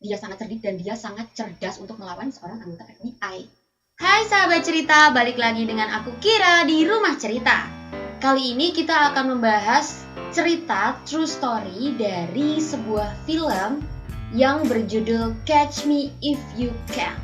dia sangat cerdik dan dia sangat cerdas untuk melawan seorang anggota FBI. Hai sahabat cerita, balik lagi dengan aku Kira di Rumah Cerita. Kali ini kita akan membahas cerita true story dari sebuah film yang berjudul Catch Me If You Can.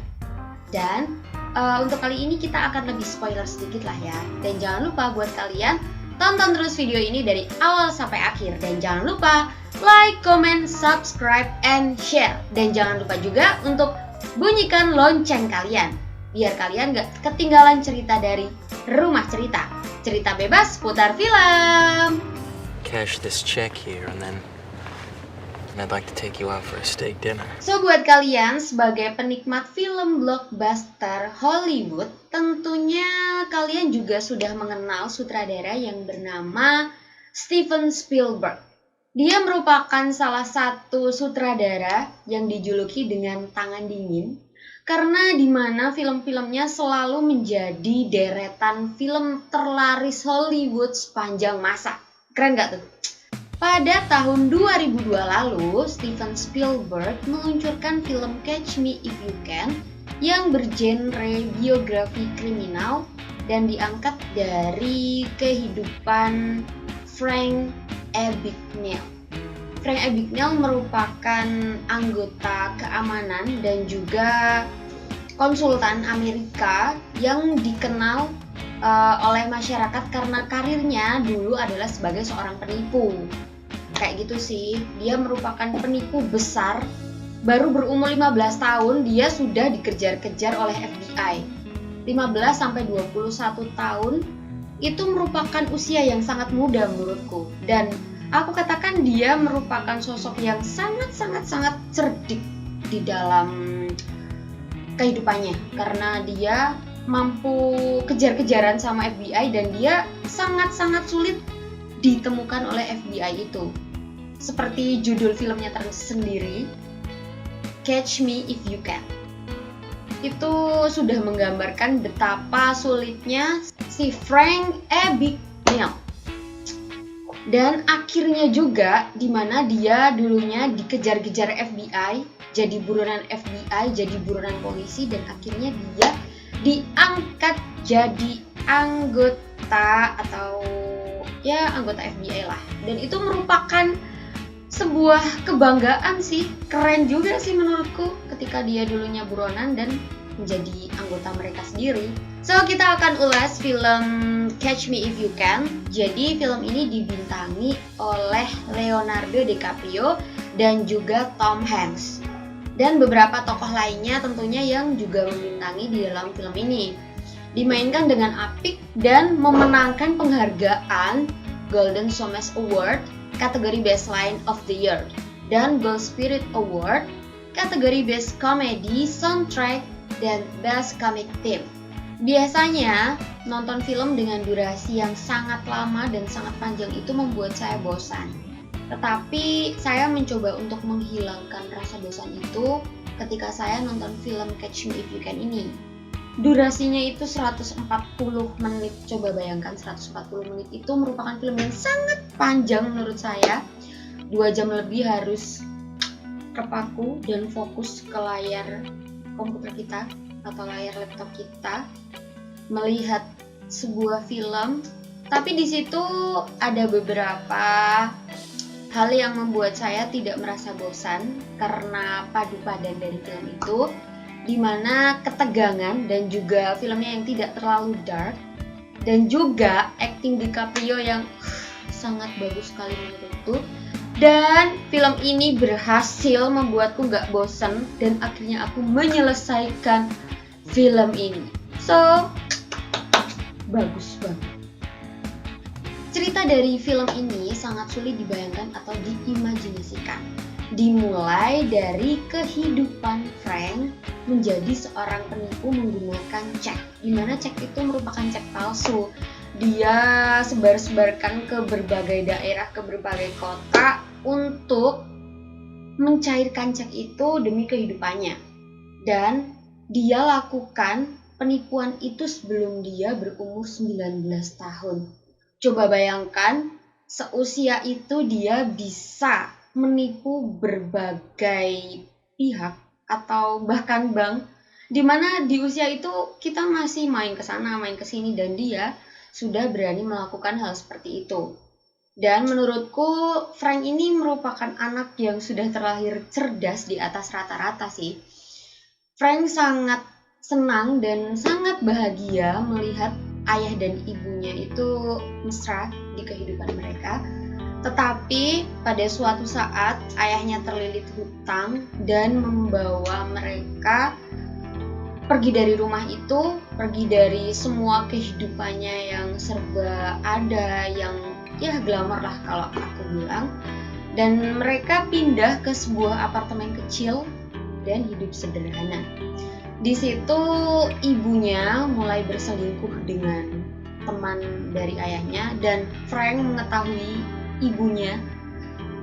Dan untuk kali ini kita akan lebih spoiler sedikit lah ya. Dan jangan lupa buat kalian tonton terus video ini dari awal sampai akhir. Dan jangan lupa like, comment, subscribe, and share. Dan jangan lupa juga untuk bunyikan lonceng kalian biar kalian gak ketinggalan cerita dari Rumah Cerita. Cerita bebas putar film. Cash this check here and then I'd like to take you out for a steak dinner. So buat kalian sebagai penikmat film blockbuster Hollywood, tentunya kalian juga sudah mengenal sutradara yang bernama Steven Spielberg. Dia merupakan salah satu sutradara yang dijuluki dengan tangan dingin karena di mana film-filmnya selalu menjadi deretan film terlaris Hollywood sepanjang masa. Keren gak tuh? Pada tahun 2002 lalu, Steven Spielberg meluncurkan film Catch Me If You Can yang bergenre biografi kriminal dan diangkat dari kehidupan Frank Abagnale. Frank Abagnale merupakan anggota keamanan dan juga konsultan Amerika yang dikenal oleh masyarakat karena karirnya dulu adalah sebagai seorang penipu. Kayak gitu sih, dia merupakan penipu besar. Baru berumur 15 tahun dia sudah dikejar-kejar oleh FBI. 15 sampai 21 tahun itu merupakan usia yang sangat muda menurutku. Dan aku katakan dia merupakan sosok yang sangat cerdik di dalam kehidupannya karena dia mampu kejar-kejaran sama FBI dan dia sangat sulit ditemukan oleh FBI itu. Seperti judul filmnya tersendiri, Catch Me If You Can. Itu sudah menggambarkan betapa sulitnya si Frank Abagnale. Dan akhirnya juga di mana dia dulunya dikejar-kejar FBI, jadi buronan FBI, jadi buronan polisi dan akhirnya dia diangkat jadi anggota atau ya anggota FBI lah. Dan itu merupakan sebuah kebanggaan sih, keren juga sih menurutku ketika dia dulunya buronan dan menjadi anggota mereka sendiri. So kita akan ulas film Catch Me If You Can. Jadi film ini dibintangi oleh Leonardo DiCaprio dan juga Tom Hanks. Dan beberapa tokoh lainnya tentunya yang juga membintangi di dalam film ini. Dimainkan dengan apik dan memenangkan penghargaan Golden Shomes Award kategori Best Line of the Year dan Gold Spirit Award kategori Best Comedy, Soundtrack, dan Best Comic Theme. Biasanya nonton film dengan durasi yang sangat lama dan sangat panjang itu membuat saya bosan. Tetapi saya mencoba untuk menghilangkan rasa bosan itu ketika saya nonton film Catch Me If You Can ini. Durasinya itu 140 menit. Coba bayangkan 140 menit itu merupakan film yang sangat panjang menurut saya. 2 jam lebih harus terpaku dan fokus ke layar komputer kita atau layar laptop kita melihat sebuah film. Tapi di situ ada beberapa hal yang membuat saya tidak merasa bosan karena padu padan dari film itu, di mana ketegangan dan juga filmnya yang tidak terlalu dark dan juga acting DiCaprio yang sangat bagus sekali menurutku. Dan film ini berhasil membuatku gak bosan dan akhirnya aku menyelesaikan film ini. So, bagus banget. Cerita dari film ini sangat sulit dibayangkan atau diimajinasikan. Dimulai dari kehidupan Frank menjadi seorang penipu menggunakan cek, di mana cek itu merupakan cek palsu. Dia sebar-sebarkan ke berbagai daerah, ke berbagai kota untuk mencairkan cek itu demi kehidupannya. Dan dia lakukan penipuan itu sebelum dia berumur 19 tahun. Coba bayangkan, seusia itu dia bisa menipu berbagai pihak atau bahkan bank, dimana di usia itu kita masih main ke sana, main ke sini, dan dia sudah berani melakukan hal seperti itu. Dan menurutku Frank ini merupakan anak yang sudah terlahir cerdas di atas rata-rata sih. Frank sangat senang dan sangat bahagia melihat ayah dan ibunya itu mesra di kehidupan mereka. Tetapi pada suatu saat ayahnya terlilit hutang dan membawa mereka pergi dari rumah itu, pergi dari semua kehidupannya yang serba ada, yang ya glamor lah kalau aku bilang. Dan mereka pindah ke sebuah apartemen kecil dan hidup sederhana. Di situ ibunya mulai berselingkuh dengan teman dari ayahnya, dan Frank mengetahui ibunya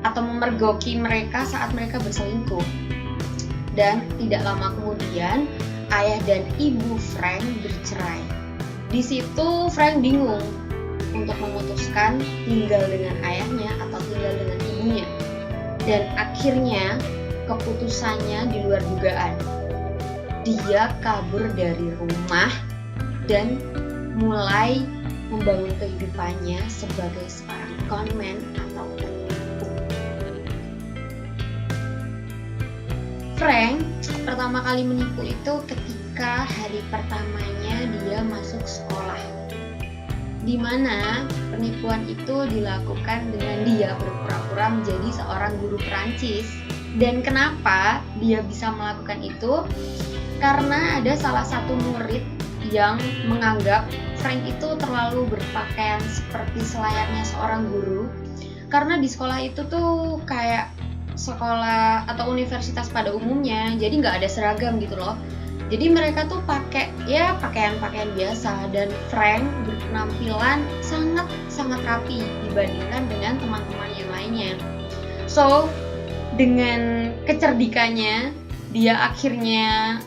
atau memergoki mereka saat mereka berselingkuh. Dan tidak lama kemudian ayah dan ibu Frank bercerai. Di situ Frank bingung untuk memutuskan tinggal dengan ayahnya atau tinggal dengan ibunya. Dan akhirnya keputusannya di luar dugaan. Dia kabur dari rumah dan mulai membangun kehidupannya sebagai seorang conman atau penipu. Frank pertama kali menipu itu ketika hari pertamanya dia masuk sekolah, di mana penipuan itu dilakukan dengan dia berpura-pura menjadi seorang guru Perancis. Dan kenapa dia bisa melakukan itu? Karena ada salah satu murid yang menganggap Frank itu terlalu berpakaian seperti selayaknya seorang guru. Karena di sekolah itu tuh kayak sekolah atau universitas pada umumnya, jadi nggak ada seragam gitu loh. Jadi mereka tuh pakai ya pakaian-pakaian biasa, dan Frank berpenampilan sangat rapi dibandingkan dengan teman-teman yang lainnya. So, dengan kecerdikannya, dia akhirnya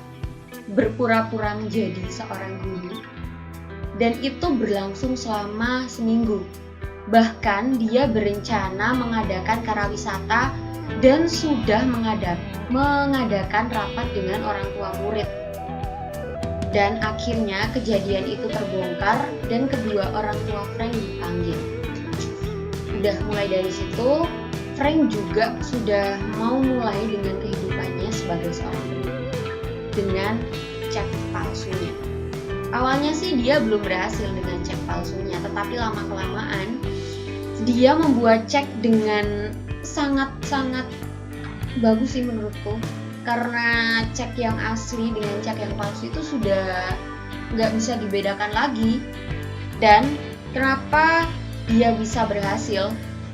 berpura-pura menjadi seorang guru. Dan itu berlangsung selama seminggu. Bahkan dia berencana mengadakan karawisata dan sudah mengadakan rapat dengan orang tua murid. Dan akhirnya kejadian itu terbongkar dan kedua orang tua Frank dipanggil. Udah mulai dari situ, Frank juga sudah mau mulai dengan kehidupannya sebagai seorang penipu dengan cek palsunya. Awalnya sih dia belum berhasil dengan cek palsunya, tetapi lama-kelamaan dia membuat cek dengan sangat bagus sih menurutku. Karena cek yang asli dengan cek yang palsu itu sudah nggak bisa dibedakan lagi. Dan kenapa dia bisa berhasil?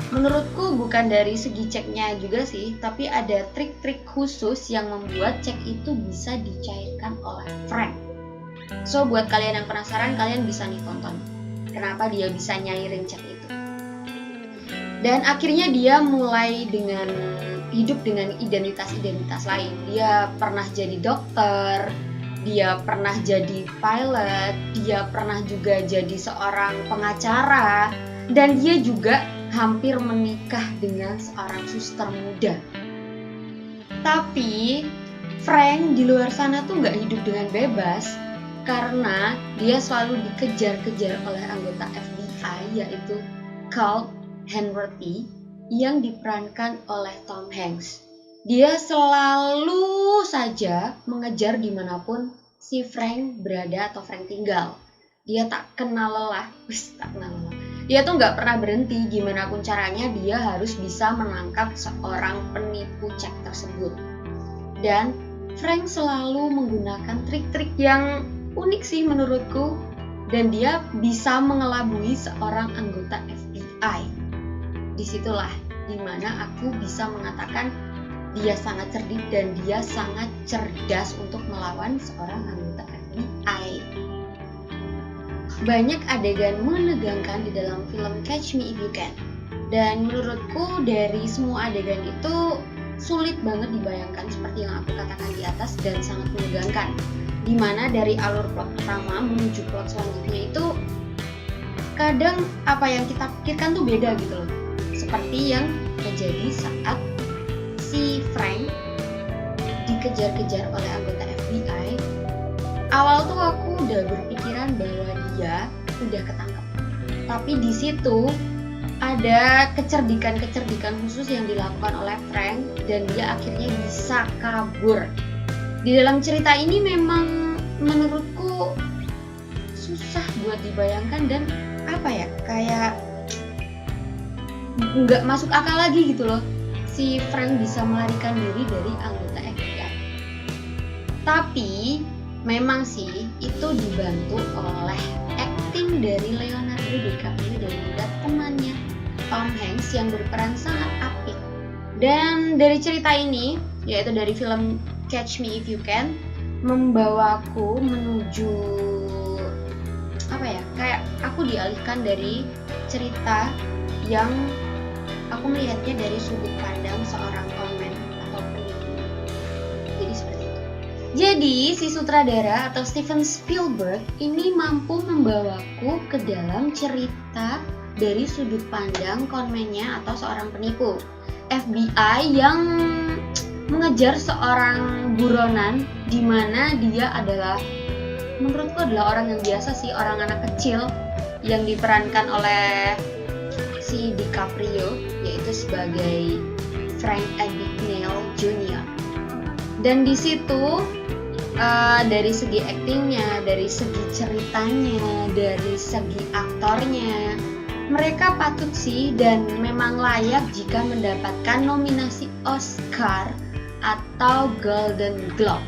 Menurutku bukan dari segi ceknya juga sih, tapi ada trik-trik khusus yang membuat cek itu bisa dicairkan oleh Frank. So buat kalian yang penasaran, kalian bisa nih tonton kenapa dia bisa nyairin cek itu. Dan akhirnya dia mulai dengan hidup dengan identitas-identitas lain. Dia pernah jadi dokter, dia pernah jadi pilot, dia pernah juga jadi seorang pengacara, dan dia juga hampir menikah dengan seorang suster muda. Tapi Frank di luar sana tuh gak hidup dengan bebas, karena dia selalu dikejar-kejar oleh anggota FBI, yaitu Colt Henworthy, yang diperankan oleh Tom Hanks. Dia selalu saja mengejar dimanapun si Frank berada atau Frank tinggal. Dia tak kenal lelah, Dia tuh nggak pernah berhenti, gimana pun caranya dia harus bisa menangkap seorang penipu cek tersebut. Dan Frank selalu menggunakan trik-trik yang unik sih menurutku, dan dia bisa mengelabui seorang anggota FBI. Disitulah dimana aku bisa mengatakan dia sangat cerdik dan dia sangat cerdas untuk melawan seorang anggota FBI. Banyak adegan menegangkan di dalam film Catch Me If You Can. Dan menurutku dari semua adegan itu sulit banget dibayangkan seperti yang aku katakan di atas, dan sangat menegangkan. Dimana dari alur plot pertama menuju plot selanjutnya itu kadang apa yang kita pikirkan tuh beda gitu loh. Seperti yang terjadi saat si Frank dikejar-kejar oleh anggota FBI. Awal tuh aku udah berpikiran bahwa dia udah ketangkep. Tapi di situ ada kecerdikan khusus yang dilakukan oleh Frank dan dia akhirnya bisa kabur. Di dalam cerita ini memang menurutku susah buat dibayangkan dan kayak nggak masuk akal lagi gitu loh. Si Frank bisa melarikan diri dari anggota FBI. Tapi memang sih itu dibantu oleh acting dari Leonardo DiCaprio dan juga temannya Tom Hanks yang berperan sangat apik. Dan dari cerita ini, yaitu dari film Catch Me If You Can, membawaku menuju kayak aku dialihkan dari cerita yang aku melihatnya dari sudut pandang seorang konmen atau penipu. Jadi seperti itu. Jadi si sutradara atau Steven Spielberg ini mampu membawaku ke dalam cerita dari sudut pandang konmennya atau seorang penipu FBI yang mengejar seorang buronan di mana dia adalah, menurutku adalah orang yang biasa sih, orang anak kecil yang diperankan oleh si DiCaprio, yaitu sebagai Frank Abagnale Jr. Dan di situ dari segi aktingnya, dari segi ceritanya, dari segi aktornya, mereka patut sih dan memang layak jika mendapatkan nominasi Oscar atau Golden Globe.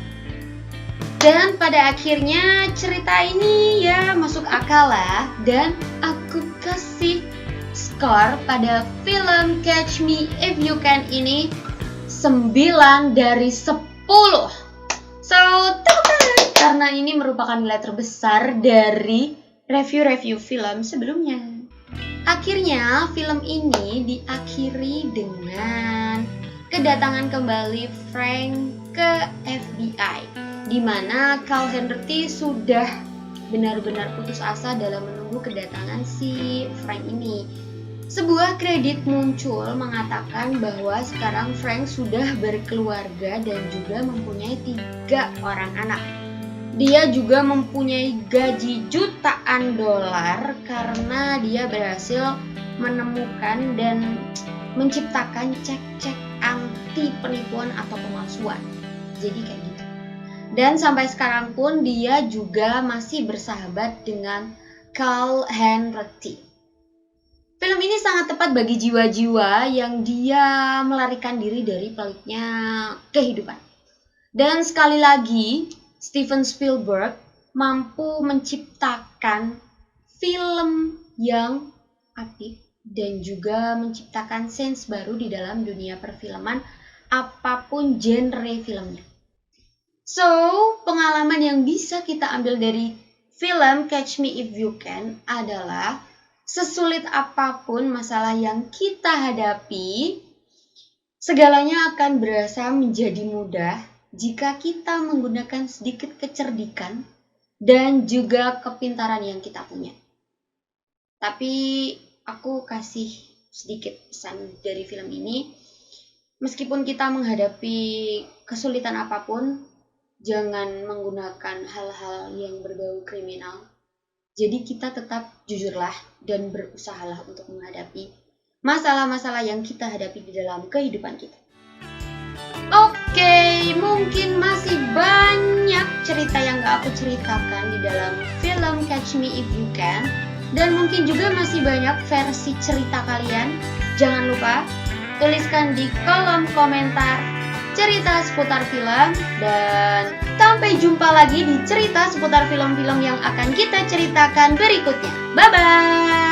Dan pada akhirnya cerita ini ya masuk akal lah, dan aku kasih skor pada film Catch Me If You Can ini 9 dari 10. So, karena ini merupakan nilai terbesar dari review-review film sebelumnya. Akhirnya film ini diakhiri dengan kedatangan kembali Frank ke FBI, di mana Carl Henry sudah benar-benar putus asa dalam menunggu kedatangan si Frank ini. Sebuah kredit muncul mengatakan bahwa sekarang Frank sudah berkeluarga dan juga mempunyai 3 orang anak. Dia juga mempunyai gaji jutaan dolar karena dia berhasil menemukan dan menciptakan cek-cek anti penipuan atau pemalsuan. Jadi kayak gitu. Dan sampai sekarang pun dia juga masih bersahabat dengan Carl Henry. Film ini sangat tepat bagi jiwa-jiwa yang dia melarikan diri dari peliknya kehidupan. Dan sekali lagi, Steven Spielberg mampu menciptakan film yang apik dan juga menciptakan sense baru di dalam dunia perfilman apapun genre filmnya. So, pengalaman yang bisa kita ambil dari film Catch Me If You Can adalah sesulit apapun masalah yang kita hadapi, segalanya akan berasa menjadi mudah jika kita menggunakan sedikit kecerdikan dan juga kepintaran yang kita punya. Tapi aku kasih sedikit pesan dari film ini. Meskipun kita menghadapi kesulitan apapun, jangan menggunakan hal-hal yang berbau kriminal. Jadi kita tetap jujurlah dan berusahalah untuk menghadapi masalah-masalah yang kita hadapi di dalam kehidupan kita. Oke, mungkin masih banyak cerita yang gak aku ceritakan di dalam film Catch Me If You Can. Dan mungkin juga masih banyak versi cerita kalian. Jangan lupa tuliskan di kolom komentar cerita seputar film, dan sampai jumpa lagi di cerita seputar film-film yang akan kita ceritakan berikutnya. Bye-bye!